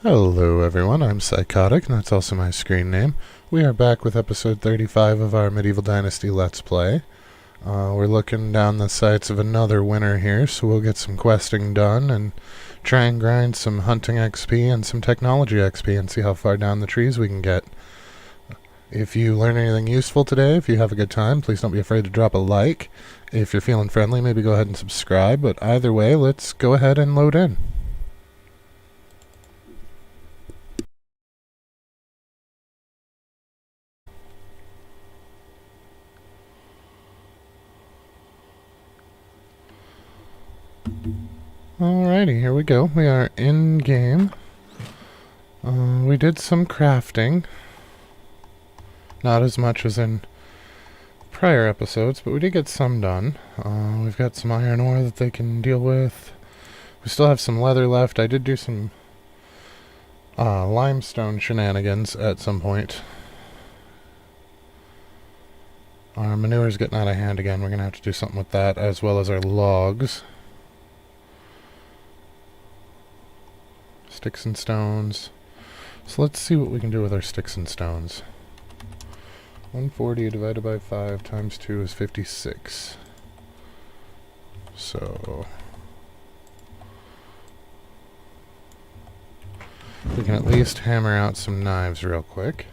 Hello everyone, I'm Psychotic, and that's also my screen name. We are back with episode 35 of our Medieval Dynasty Let's Play. We're looking down the sights of another winner here, so we'll get some questing done and try and grind some hunting XP and some technology XP and see how far down the trees we can get. If you learn anything useful today, if you have a good time, please don't be afraid to drop a like. If you're feeling friendly, maybe go ahead and subscribe, but either way, let's go ahead and load in. Alrighty, here we go. We are in game. We did some crafting. Not as much as in prior episodes, but we did get some done. We've got some iron ore that they can deal with. We still have some leather left. I did do some limestone shenanigans at some point. Our manure's getting out of hand again. We're going to have to do something with that, as well as our logs. Sticks and stones. So let's see what we can do with our sticks and stones. 140 divided by 5 times 2 is 56. So we can at least hammer out some knives real quick.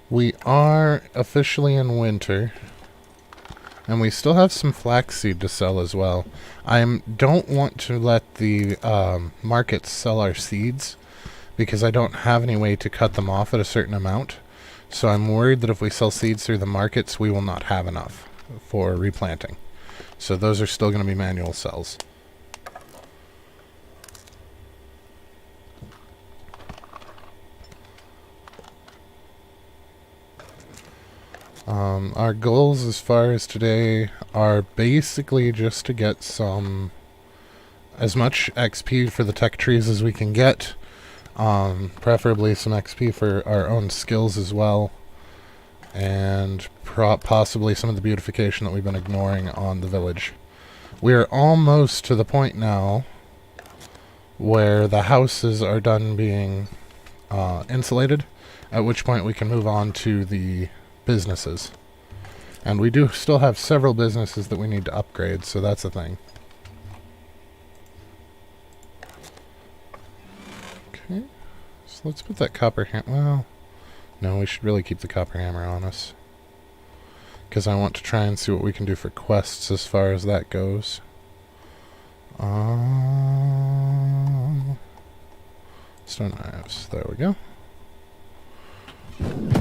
We are officially in winter. And we still have some flaxseed to sell as well. I don't want to let the markets sell our seeds because I don't have any way to cut them off at a certain amount. So I'm worried that if we sell seeds through the markets, we will not have enough for replanting. So those are still going to be manual sells. Our goals as far as today are basically just to get as much XP for the tech trees as we can get, preferably some XP for our own skills as well, and possibly some of the beautification that we've been ignoring on the village. We are almost to the point now where the houses are done being insulated, at which point we can move on to the businesses. And we do still have several businesses that we need to upgrade, so that's a thing. Okay, so let's put that copper hammer. Well, no, we should really keep the copper hammer on us, because I want to try and see what we can do for quests as far as that goes. Stone knives, there we go.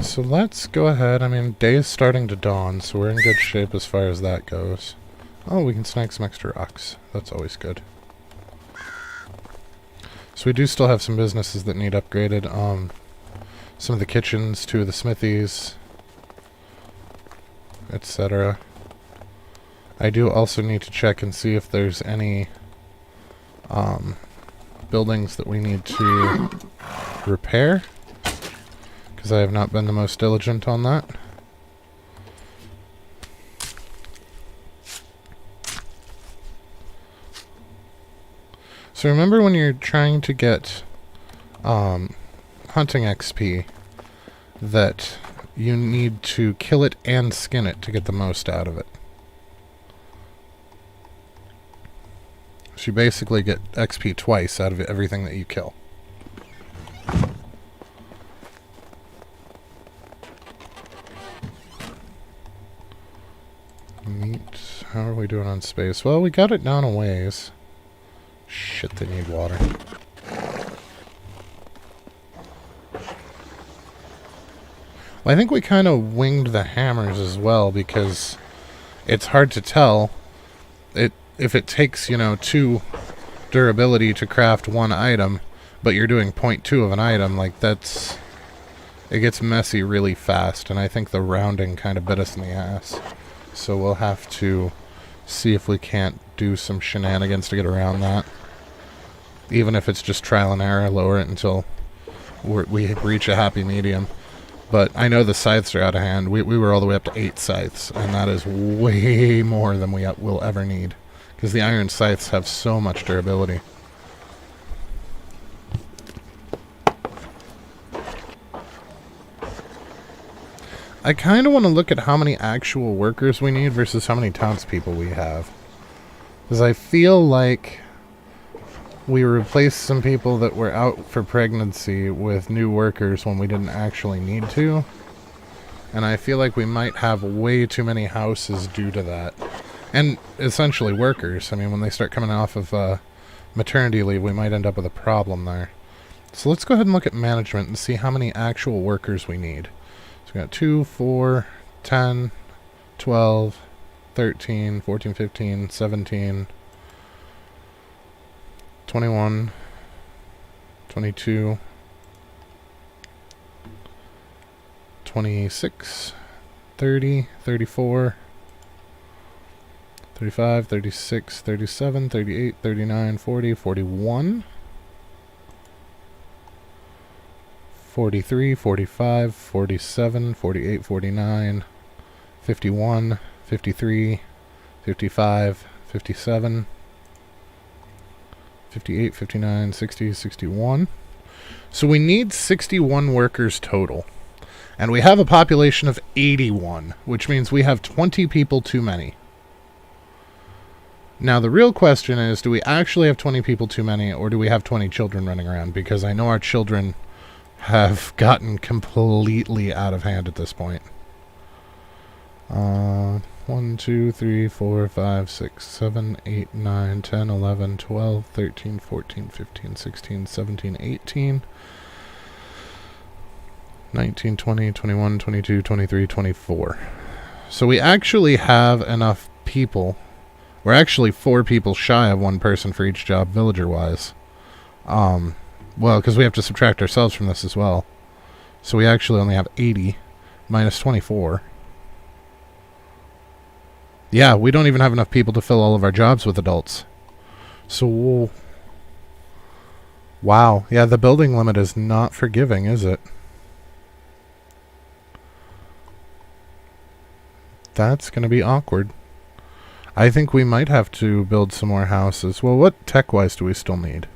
So let's go ahead. I mean, day's starting to dawn, so we're in good shape as far as that goes. Oh, we can snag some extra rocks. That's always good. So we do still have some businesses that need upgraded. Some of the kitchens, 2 of the smithies, etc. I do also need to check and see if there's any buildings that we need to repair, because I have not been the most diligent on that. So remember, when you're trying to get hunting XP, that you need to kill it and skin it to get the most out of it. So you basically get XP twice out of everything that you kill. Meat. How are we doing on space? Well, we got it down a ways. Shit, they need water. Well, I think we kind of winged the hammers as well, because it's hard to tell if it takes, 2 durability to craft 1 item, but you're doing 0.2 of an item. Like, it gets messy really fast, and I think the rounding kind of bit us in the ass. So we'll have to see if we can't do some shenanigans to get around that. Even if it's just trial and error, lower it until we reach a happy medium. But I know the scythes are out of hand. We were all the way up to 8 scythes, and that is way more than we will ever need. because the iron scythes have so much durability. I kind of want to look at how many actual workers we need versus how many townspeople we have. Because I feel like we replaced some people that were out for pregnancy with new workers when we didn't actually need to. And I feel like we might have way too many houses due to that. And essentially workers. I mean, when they start coming off of maternity leave, we might end up with a problem there. So let's go ahead and look at management and see how many actual workers we need. So we got 2, 4, 10, 12, 13, 14, 15, 17, 21, 22, 26, 30, 34, 35, 36, 37, 38, 39, 40, 41, 43, 45, 47, 48, 49, 51, 53, 55, 57, 58, 59, 60, 61. So we need 61 workers total. And we have a population of 81, which means we have 20 people too many. Now the real question is, do we actually have 20 people too many, or do we have 20 children running around? Because I know our children have gotten completely out of hand at this point. 1, 2, 3, 4, 5, 6, 7, 8, 9, 10, 11, 12, 13, 14, 15, 16, 17, 18, 19, 20, 21, 22, 23, 24. So we actually have enough people. We're actually 4 people shy of 1 person for each job, villager-wise. Well, because we have to subtract ourselves from this as well. So we actually only have 80 minus 24. Yeah, we don't even have enough people to fill all of our jobs with adults. So, wow. Yeah, the building limit is not forgiving, is it? That's going to be awkward. I think we might have to build some more houses. Well, what tech-wise do we still need?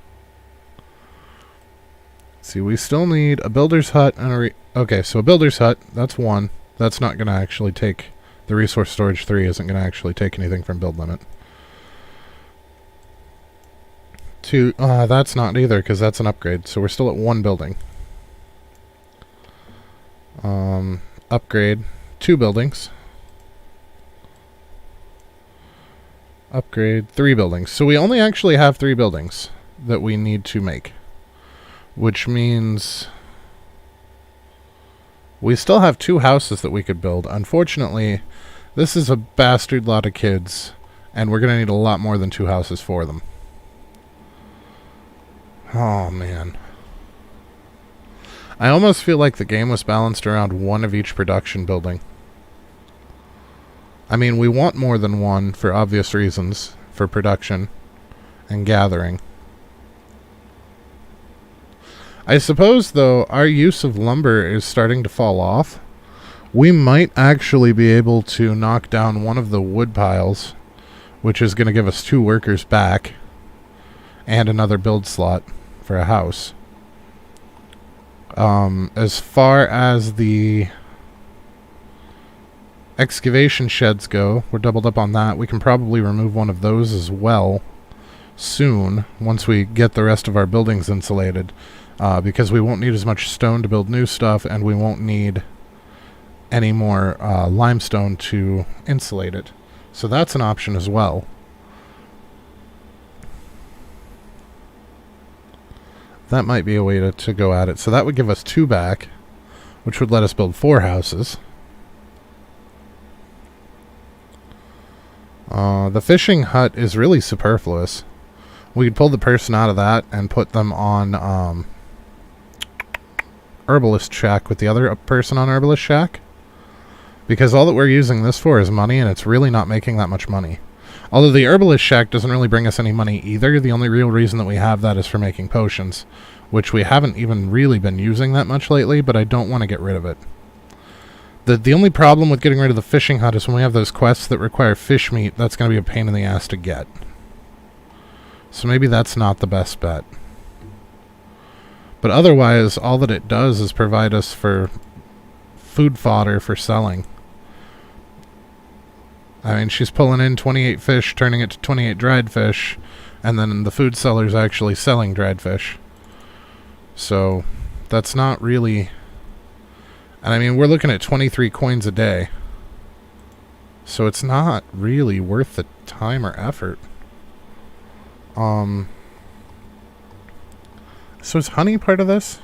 See, we still need a builder's hut and a okay, so a builder's hut, that's 1. That's not going to actually take... The resource storage 3 isn't going to actually take anything from build limit. 2, that's not either, because that's an upgrade. So we're still at 1 building. Upgrade 2 buildings. Upgrade 3 buildings. So we only actually have 3 buildings that we need to make. Which means we still have 2 houses that we could build. Unfortunately, this is a bastard lot of kids, and we're going to need a lot more than 2 houses for them. Oh, man. I almost feel like the game was balanced around 1 of each production building. I mean, we want more than 1 for obvious reasons, for production and gathering. I suppose, though, our use of lumber is starting to fall off. We might actually be able to knock down one of the wood piles, which is going to give us 2 workers back and another build slot for a house. As far as the excavation sheds go, we're doubled up on that. We can probably remove one of those as well soon, once we get the rest of our buildings insulated. Because we won't need as much stone to build new stuff, and we won't need any more limestone to insulate it. So that's an option as well. That might be a way to go at it. So that would give us 2 back, which would let us build 4 houses. The fishing hut is really superfluous. We could pull the person out of that and put them on Herbalist Shack with the other person on Herbalist Shack. Because all that we're using this for is money, and it's really not making that much money. Although the Herbalist Shack doesn't really bring us any money either. The only real reason that we have that is for making potions, which we haven't even really been using that much lately, but I don't want to get rid of it. The only problem with getting rid of the fishing hut is when we have those quests that require fish meat, that's going to be a pain in the ass to get. So maybe that's not the best bet. But otherwise, all that it does is provide us for food fodder for selling. I mean, she's pulling in 28 fish, turning it to 28 dried fish, and then the food seller's actually selling dried fish. So that's not really... And I mean, we're looking at 23 coins a day. So it's not really worth the time or effort. So is honey part of this?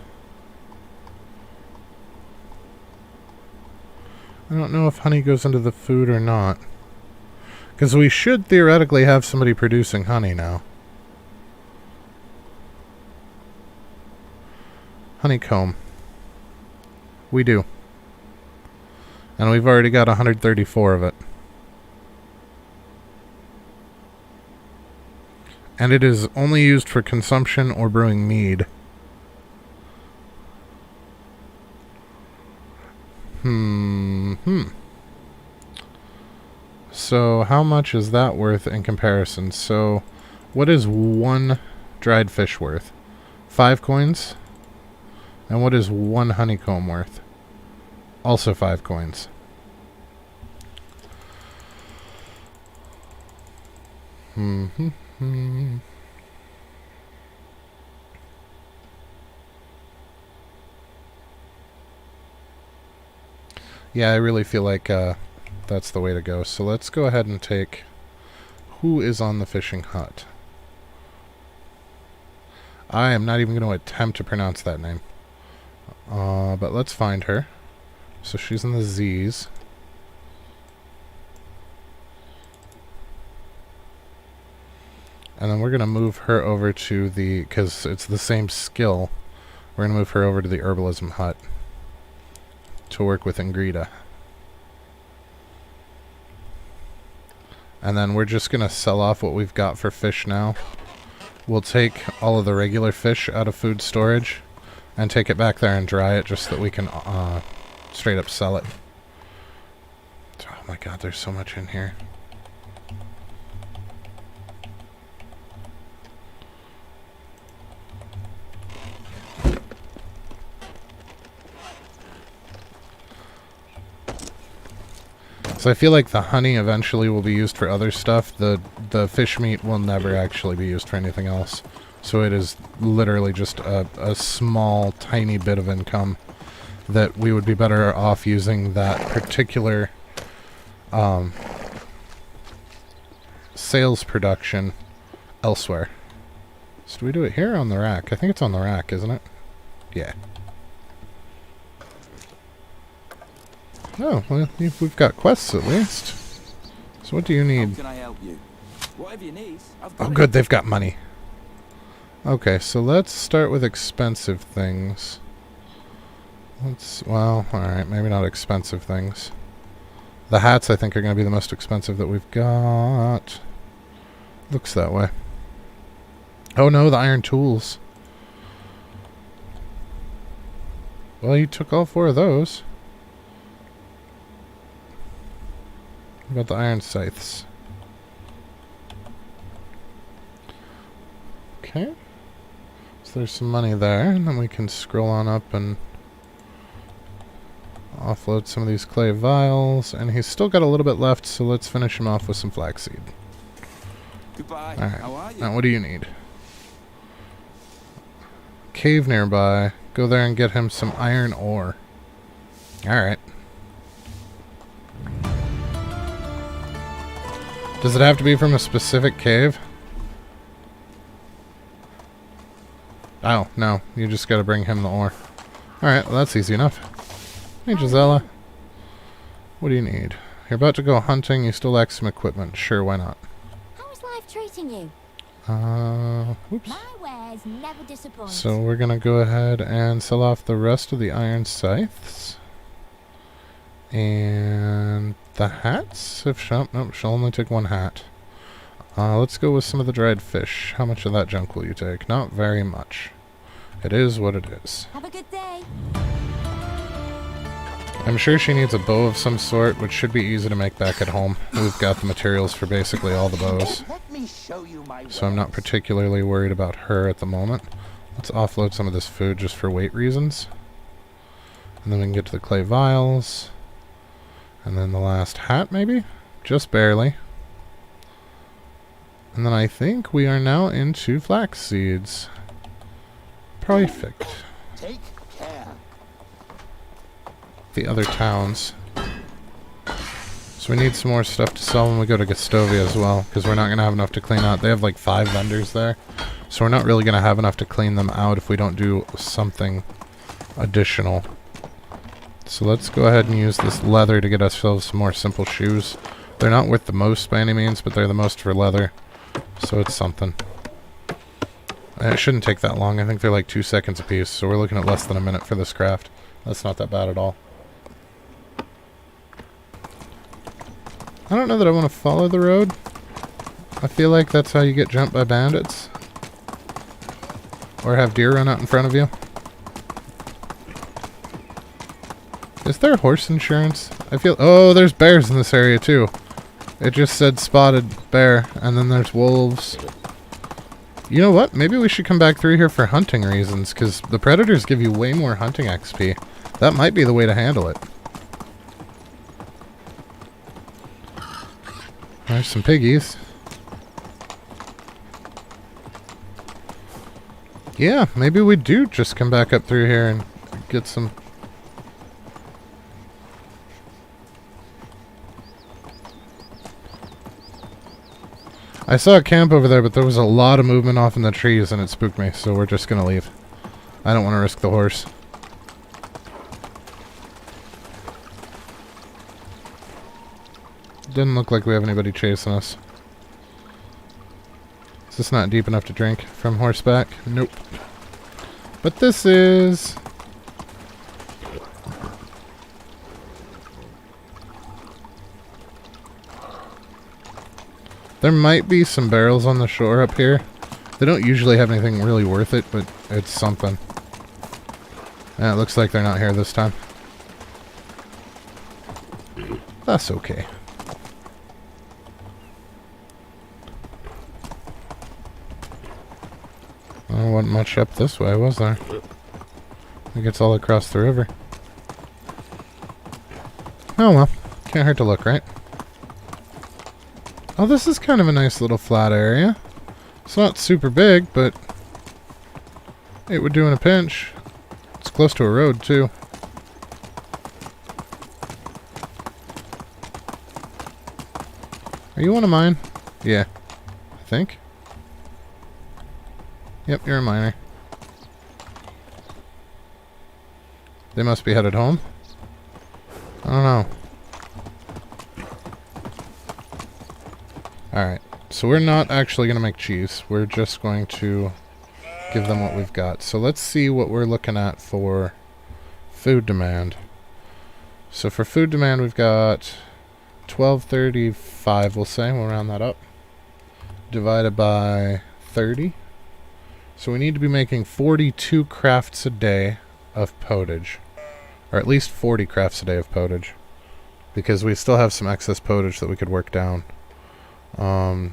I don't know if honey goes into the food or not. Because we should theoretically have somebody producing honey now. Honeycomb. We do. And we've already got 134 of it. And it is only used for consumption or brewing mead. So how much is that worth in comparison? So what is one dried fish worth? 5 coins? And what is one honeycomb worth? Also 5 coins. Yeah, I really feel like that's the way to go. So let's go ahead and take... Who is on the fishing hut? I am not even going to attempt to pronounce that name. But let's find her. So she's in the Z's. And then we're going to move her over to the... Because it's the same skill. We're going to move her over to the herbalism hut. To work with Ingrida. And then we're just going to sell off what we've got for fish now. We'll take all of the regular fish out of food storage. And take it back there and dry it just so that we can straight up sell it. Oh my god, there's so much in here. So I feel like the honey eventually will be used for other stuff. The fish meat will never actually be used for anything else. So it is literally just a small, tiny bit of income that we would be better off using that particular sales production elsewhere. So do we do it here or on the rack? I think it's on the rack, isn't it? Yeah. Oh, well, we've got quests at least. So what do you need? How can I help you? Whatever you need, I've got Oh it. good, they've got money. Okay, so let's start with expensive things. Well, alright, maybe not expensive things. The hats, I think, are going to be the most expensive that we've got. Looks that way. Oh no, the iron tools. Well, you took all 4 of those. What about the iron scythes? Okay. So there's some money there, and then we can scroll on up and offload some of these clay vials. And he's still got a little bit left, so let's finish him off with some flaxseed. Goodbye. Alright, How are you? now what do you need? Cave nearby. Go there and get him some iron ore. Alright. Does it have to be from a specific cave? Oh, no. You just gotta bring him the ore. Alright, well that's easy enough. Hey, Gisela. What do you need? You're about to go hunting, you still lack some equipment. Sure, why not? How is life treating you? Oops. My wares never disappoint. So we're gonna go ahead and sell off the rest of the iron scythes. And the hats? If she'll, nope, she'll only take 1 hat. Let's go with some of the dried fish. How much of that junk will you take? Not very much. It is what it is. Have a good day. I'm sure she needs a bow of some sort, which should be easy to make back at home. We've got the materials for basically all the bows. Let me me show you my So I'm not wares. particularly worried about her at the moment. Let's offload some of this food just for weight reasons. And then we can get to the clay vials. And then the last hat, maybe? Just barely. And then I think we are now into flax seeds. Perfect. Take care. The other towns. So we need some more stuff to sell when we go to Gastovia as well, because we're not going to have enough to clean out. They have like 5 vendors there. So we're not really going to have enough to clean them out if we don't do something additional. So let's go ahead and use this leather to get ourselves some more simple shoes. They're not worth the most by any means, but they're the most for leather. So it's something. And it shouldn't take that long. I think they're like 2 seconds a piece. So we're looking at less than a minute for this craft. That's not that bad at all. I don't know that I want to follow the road. I feel like that's how you get jumped by bandits. Or have deer run out in front of you. Is there horse insurance? I feel... Oh, there's bears in this area too. It just said spotted bear, and then there's wolves. You know what? Maybe we should come back through here for hunting reasons, because the predators give you way more hunting XP. That might be the way to handle it. There's some piggies. Yeah, maybe we do just come back up through here and get some... I saw a camp over there, but there was a lot of movement off in the trees and it spooked me, so we're just gonna leave. I don't want to risk the horse. Didn't look like we have anybody chasing us. Is this not deep enough to drink from horseback? Nope. But this is... There might be some barrels on the shore up here. They don't usually have anything really worth it, but it's something. And it looks like they're not here this time. That's okay. There wasn't much up this way, was there? I think it's all across the river. Oh well. Can't hurt to look, right? Oh, this is kind of a nice little flat area. It's not super big, but it would do in a pinch. It's close to a road, too. Are you one of mine? Yeah. I think. Yep, you're a miner. They must be headed home. I don't know. Alright, so we're not actually going to make cheese. We're just going to give them what we've got. So let's see what we're looking at for food demand. So for food demand, we've got 1235, we'll say. We'll round that up. Divided by 30. So we need to be making 42 crafts a day of potage. Or at least 40 crafts a day of potage. Because we still have some excess potage that we could work down.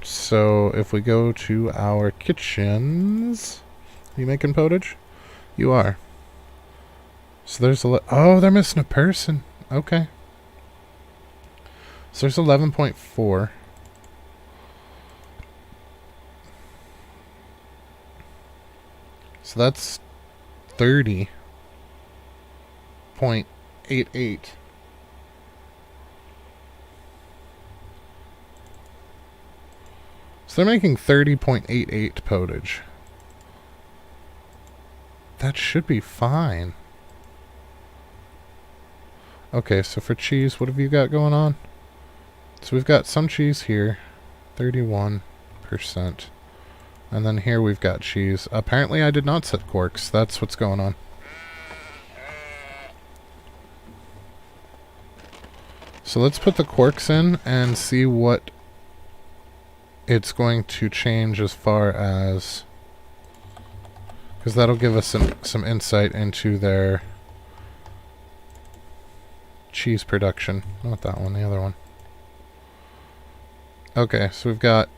So if we go to our kitchens... Are you making potage? You are. So there's oh, they're missing a person. Okay. So there's 11.4. So that's 30.88. So they're making 30.88 potage. That should be fine. Okay, so for cheese, what have you got going on? So we've got some cheese here, 31%. And then here we've got cheese. Apparently I did not set corks. That's what's going on. So let's put the corks in and see what it's going to change as far as... Because that'll give us some insight into their cheese production. Not that one, the other one. Okay, so we've got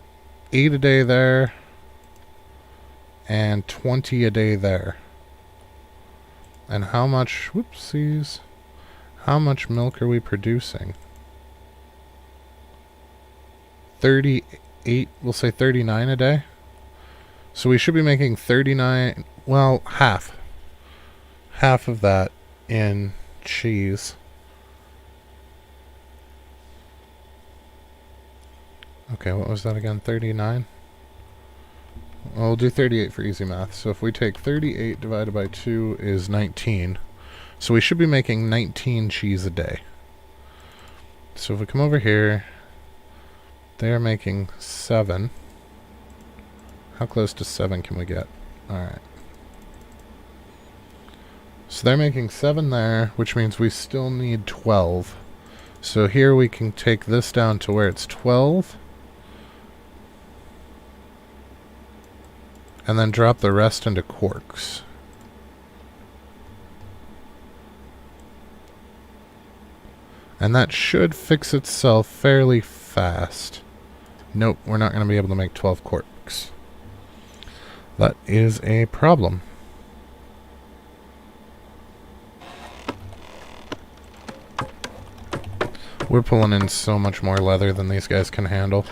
8 a day there and 20 a day there. And how much, whoopsies, how much milk are we producing? 38, we'll say 39 a day. So we should be making 39, well, half of that in cheese. Okay, what was that again? 39? Well, we'll do 38 for easy math. So if we take 38 divided by 2 is 19. So we should be making 19 cheese a day. So if we come over here, they are making 7. How close to 7 can we get? Alright. So they're making 7 there, which means we still need 12. So here we can take this down to where it's 12. And then drop the rest into quarks. And that should fix itself fairly fast. Nope, we're not going to be able to make 12 quarks. That is a problem. We're pulling in so much more leather than these guys can handle.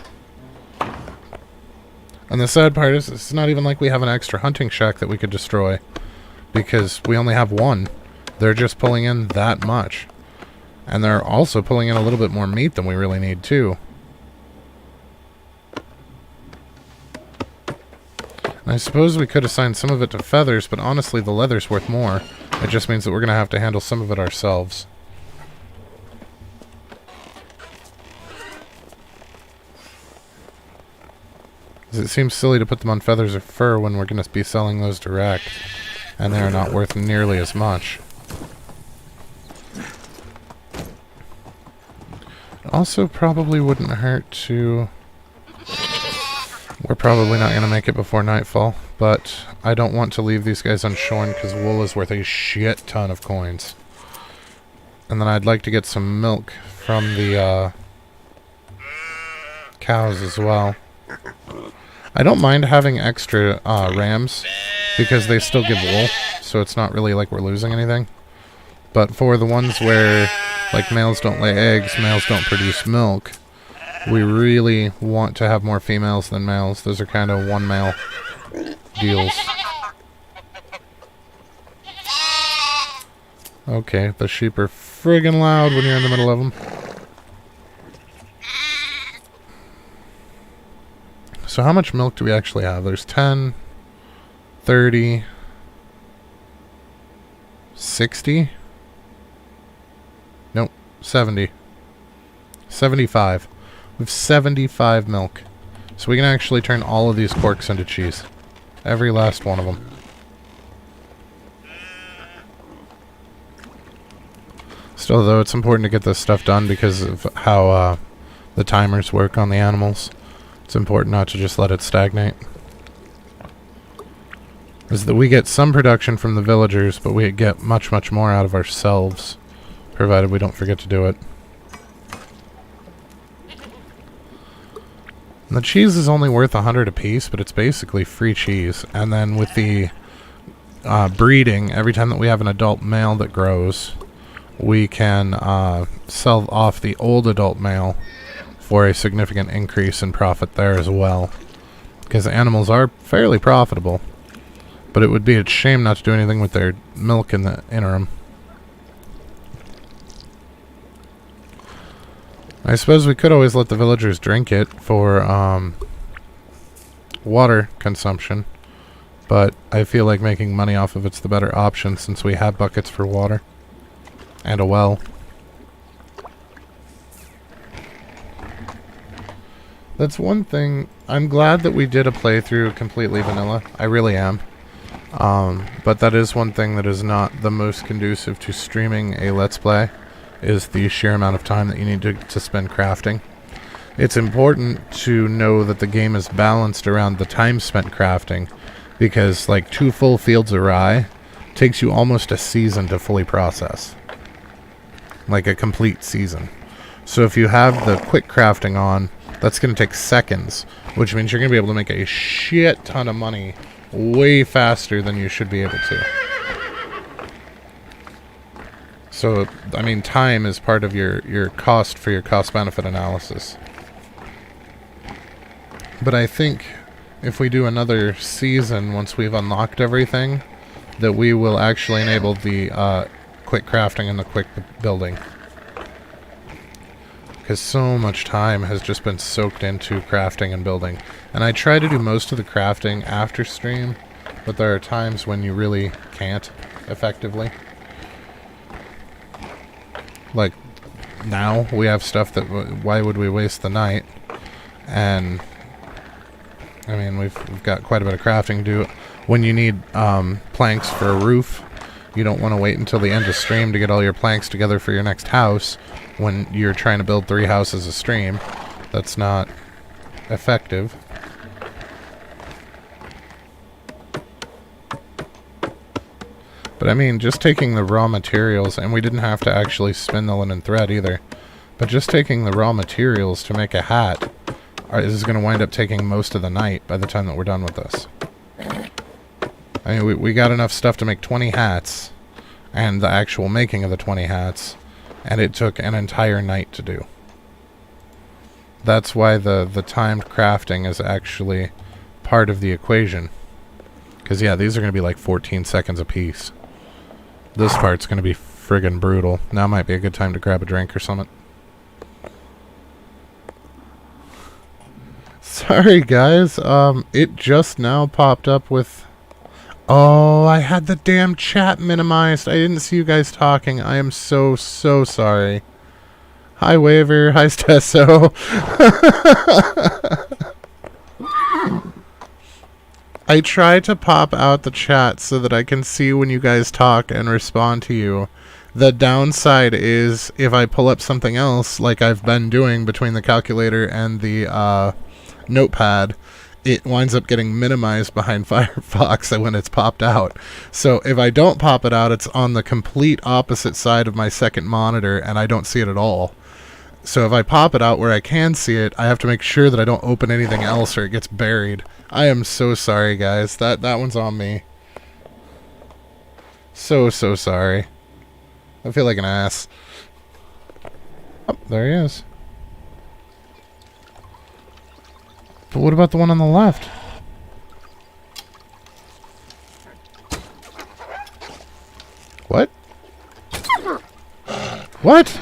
And the sad part is, it's not even like we have an extra hunting shack that we could destroy. Because we only have one. They're just pulling in that much. And they're also pulling in a little bit more meat than we really need, too. And I suppose we could assign some of it to feathers, but honestly, the leather's worth more. It just means that we're going to have to handle some of it ourselves. It seems silly to put them on feathers or fur when we're going to be selling those direct, and they're not worth nearly as much. It also probably wouldn't hurt to... We're probably not going to make it before nightfall, but I don't want to leave these guys unshorn because wool is worth a shit ton of coins. And then I'd like to get some milk from the cows as well. I don't mind having extra rams because they still give wool, so it's not really like we're losing anything. But for the ones where like males don't lay eggs, males don't produce milk, we really want to have more females than males. Those are kind of one male deals. Okay, the sheep are friggin' loud when you're in the middle of them. So how much milk do we actually have? There's 10, 30, 60? Nope, 70. 75. We have 75 milk. So we can actually turn all of these quarks into cheese. Every last one of them. Still, though, it's important to get this stuff done because of how the timers work on the animals. It's important not to just let it stagnate. Is that we get some production from the villagers, but we get much, much more out of ourselves, provided we don't forget to do it. And the cheese is only worth 100 apiece, but it's basically free cheese. And then with the breeding, every time that we have an adult male that grows, we can sell off the old adult male for a significant increase in profit there as well. Because animals are fairly profitable. But it would be a shame not to do anything with their milk in the interim. I suppose we could always let the villagers drink it for water consumption. But I feel like making money off of it's the better option since we have buckets for water. And a well. That's one thing. I'm glad that we did a playthrough completely vanilla. I really am. But that is one thing that is not the most conducive to streaming a Let's Play, is the sheer amount of time that you need to spend crafting. It's important to know that the game is balanced around the time spent crafting, because like 2 full fields of rye takes you almost a season to fully process. Like a complete season. So if you have the quick crafting on, That's going to take seconds, which means you're going to be able to make a shit ton of money way faster than you should be able to. So, I mean, time is part of your cost for your cost-benefit analysis. But I think if we do another season once we've unlocked everything, that we will actually enable the quick crafting and the quick building. Because so much time has just been soaked into crafting and building. And I try to do most of the crafting after stream, but there are times when you really can't effectively. Like, now we have stuff that, why would we waste the night? And, I mean, we've got quite a bit of crafting to do. When you need planks for a roof, you don't want to wait until the end of stream to get all your planks together for your next house when you're trying to build 3 houses a stream. That's not effective. But I mean, just taking the raw materials, and we didn't have to actually spin the linen thread either, but just taking the raw materials to make a hat is going to wind up taking most of the night by the time that we're done with this. I mean, we got enough stuff to make 20 hats, and the actual making of the 20 hats, and it took an entire night to do. That's why the timed crafting is actually part of the equation. Because, yeah, these are going to be like 14 seconds a piece. This part's going to be friggin' brutal. Now might be a good time to grab a drink or something. Sorry, guys. It just now popped up with... Oh, I had the damn chat minimized. I didn't see you guys talking. I am so sorry. Hi, Waver. Hi, Stesso. I try to pop out the chat so that I can see when you guys talk and respond to you. The downside is if I pull up something else, like I've been doing between the calculator and the notepad, it winds up getting minimized behind Firefox when it's popped out. So if I don't pop it out, it's on the complete opposite side of my second monitor, and I don't see it at all. So if I pop it out where I can see it, I have to make sure that I don't open anything else or it gets buried. I am so sorry, guys. That one's on me. So sorry. I feel like an ass. Oh, there he is. But what about the one on the left? What? What?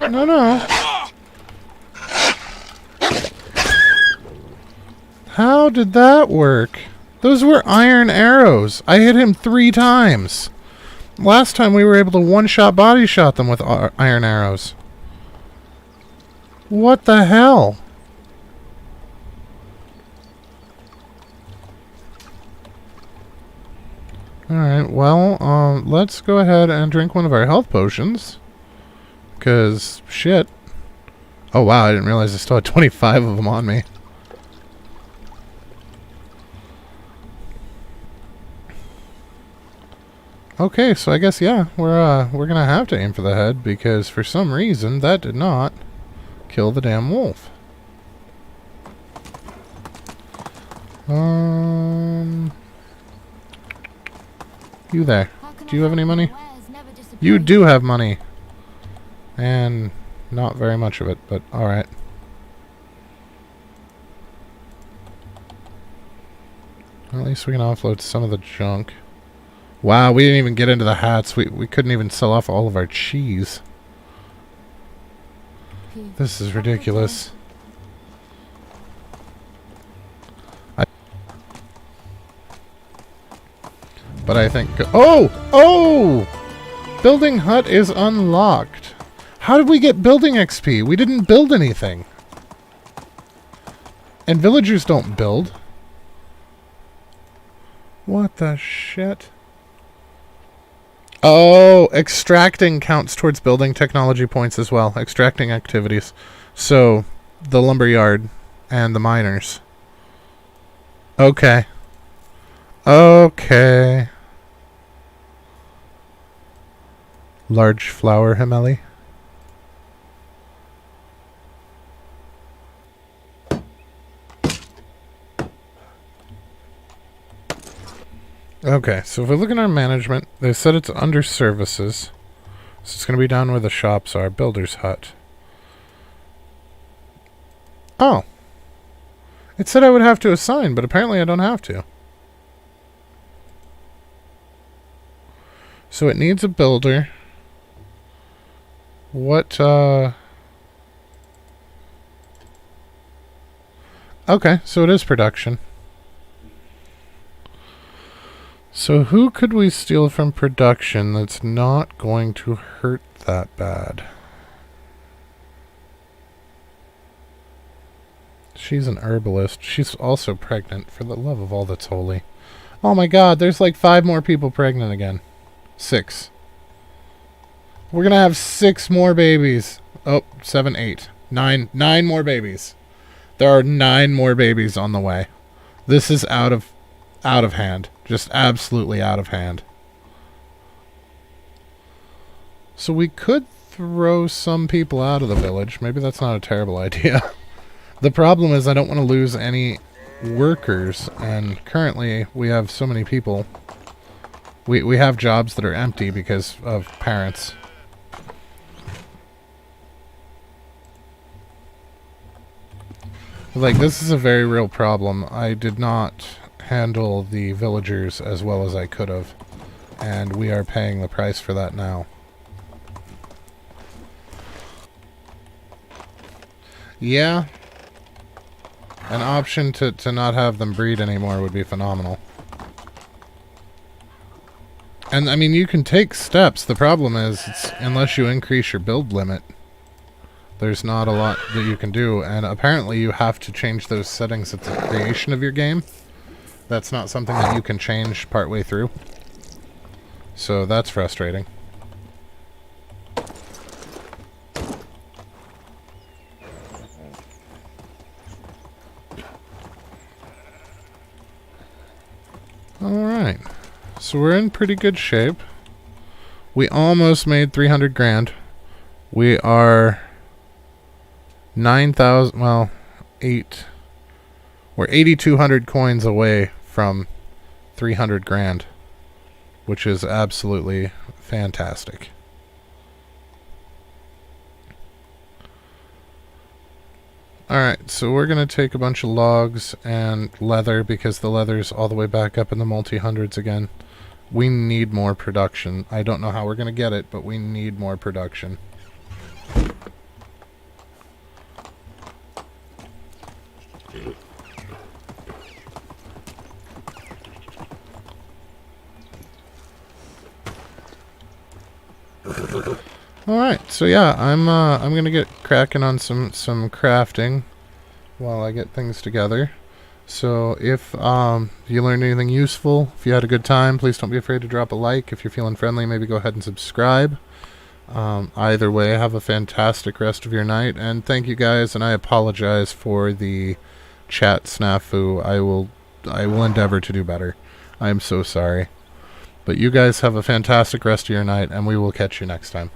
No. How did that work? Those were iron arrows. I hit him 3 times. Last time we were able to one-shot body shot them with iron arrows. What the hell? Alright, well, let's go ahead and drink one of our health potions. Because, shit. Oh wow, I didn't realize I still had 25 of them on me. Okay, so I guess, yeah, we're gonna have to aim for the head, because for some reason, that did not kill the damn wolf. You there. Do you have any money? You do have money. And not very much of it, but alright. At least we can offload some of the junk. Wow, we didn't even get into the hats. We couldn't even sell off all of our cheese. This is ridiculous. But I think... Oh! Building hut is unlocked. How did we get building XP? We didn't build anything. And villagers don't build. What the shit? Oh, extracting counts towards building technology points as well. Extracting activities. So, the lumberyard and the miners. Okay. Okay. Large flower Himeli. Okay, so if we look at our management, they said it's under services. So it's going to be down where the shops are. Builder's hut. Oh. It said I would have to assign, but apparently I don't have to. So it needs a builder. What, Okay, so it is production. So who could we steal from production that's not going to hurt that bad? She's an herbalist. She's also pregnant, for the love of all that's holy. Oh my god, there's like 5 more people pregnant again. 6. We're gonna have 6 more babies. Oh, 7, 8. 9 more babies. There are 9 more babies on the way. This is out of hand. Just absolutely out of hand. So we could throw some people out of the village. Maybe that's not a terrible idea. The problem is I don't want to lose any workers, and currently we have so many people. We have jobs that are empty because of parents. Like, this is a very real problem. I did not handle the villagers as well as I could have, and we are paying the price for that now. Yeah. An option to not have them breed anymore would be phenomenal. And, I mean, you can take steps. The problem is, unless you increase your build limit, there's not a lot that you can do. And apparently you have to change those settings at the creation of your game. That's not something that you can change partway through. So that's frustrating. Alright. So we're in pretty good shape. We almost made 300 grand. We are 9,000, well, 8. We're 8,200 coins away from 300 grand, which is absolutely fantastic. Alright, so we're going to take a bunch of logs and leather because the leather's all the way back up in the multi-hundreds again. We need more production. I don't know how we're going to get it, but we need more production. Alright, so yeah, I'm gonna get cracking on some crafting while I get things together. So if you learned anything useful, if you had a good time, please don't be afraid to drop a like. If you're feeling friendly, maybe go ahead and subscribe. Either way, have a fantastic rest of your night, and thank you guys, and I apologize for the chat snafu. I will endeavor to do better. I am so sorry. But you guys have a fantastic rest of your night, and we will catch you next time.